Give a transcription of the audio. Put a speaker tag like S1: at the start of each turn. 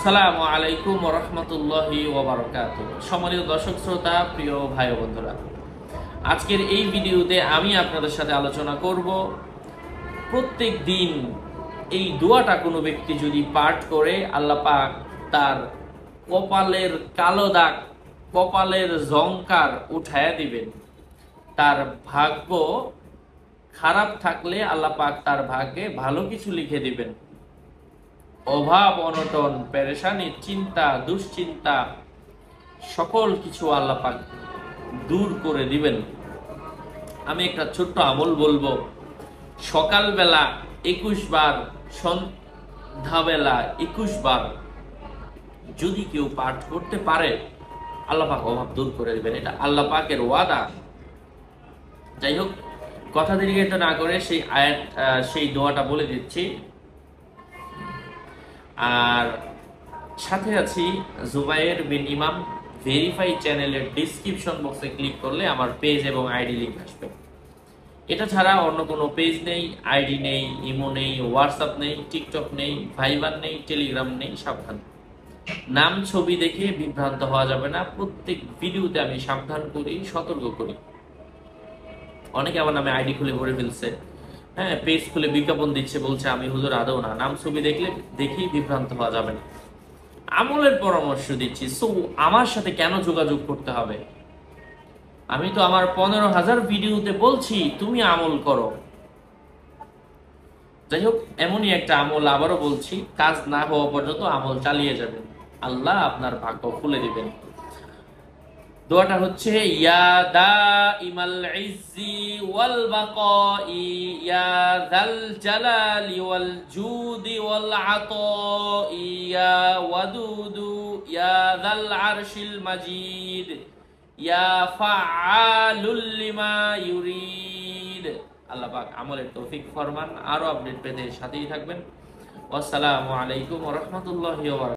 S1: আসসালামু আলাইকুম ওয়া রাহমাতুল্লাহি ওয়া বারাকাতুহু। সম্মানিত দর্শক শ্রোতা, প্রিয় ভাই ও বন্ধুরা, আজকের এই ভিডিওতে আমি আপনাদের সাথে আলোচনা করব প্রত্যেক দিন এই দোয়াটা কোনো ব্যক্তি যদি পাঠ করে আল্লাহ পাক তার কপালের কালো দাগ, কপালের জংকার উঠায়া দিবেন। তার ভাগ্য খারাপ থাকলে আল্লাহ পাক তার ভাগ্যে ভালো কিছু লিখে দিবেন। অভাব অনটন, পেরেশানি, চিন্তা, দুশ্চিন্তা সকল কিছু আল্লাহ পাক দূর করে দিবেন। আমি একটা ছোট্ট আমল বলবো। সকালবেলা 21 বার, সন্ধ্যাবেলা 21 বার যদি কেউ পাঠ করতে পারে আল্লাহ পাক অভাব দূর করে দিবেন। এটা আল্লাহ পাকের ওয়াদা। যাই হোক, কথা দীর্ঘায়িত না করে সেই দোয়াটা বলে দিচ্ছি। আর সাথে আছি জুবায়ের বিন ইমাম ভেরিফাই চ্যানেলের ডিসক্রিপশন বক্সে ক্লিক করলে আমার পেজ এবং আইডি লিংক আসবে। এটা ছাড়া অন্য কোনো পেজ নেই, আইডি নেই, ইমো নেই, হোয়াটসঅ্যাপ নেই, টিকটক নেই, ভাইবার নেই, টেলিগ্রাম নেই। সাবধান, নাম ছবি দেখে বিভ্রান্ত হওয়া যাবে না। প্রত্যেক ভিডিওতে আমি সাবধান করি, সতর্ক করি। অনেকে আমার নামে আইডি খুলে ভরে ফেলছে, হ্যাঁ, পেজ খুলে বিজ্ঞাপন দিচ্ছে, বলছে আমি হুজুর। আদৌ না, নাম ছবি দেখেই বিভ্রান্ত হওয়া যাবে না। আমলের পরামর্শ দিচ্ছি। সো আমার সাথে কেন যোগাযোগ করতে হবে? আমি তো আমার 15,000 ভিডিওতে বলছি তুমি আমল করো। যাই হোক, এমনই একটা আমল, আবারও বলছি, কাজ না হওয়া পর্যন্ত আমল চালিয়ে যাবেন, আল্লাহ আপনার ভাগ্য খুলে দিবেন। দোয়াটা হচ্ছে ইয়া দাইমাল ইজ্জি ওয়াল বাকাই ইয়া যাল জালালি ওয়াল জুদি ওয়াল আতাই ইয়া ওয়াদুদু ইয়া যাল আরশিল মাজিদ ইয়া ফাআলুল লিমা ইউরিদ। আল্লাহ পাক আমলের তৌফিক ফরমান। আরো আপডেট পেতে সাথেই থাকবেন। আসসালামু আলাইকুম ওয়া রাহমাতুল্লাহি ওয়া বারাকাতুহু।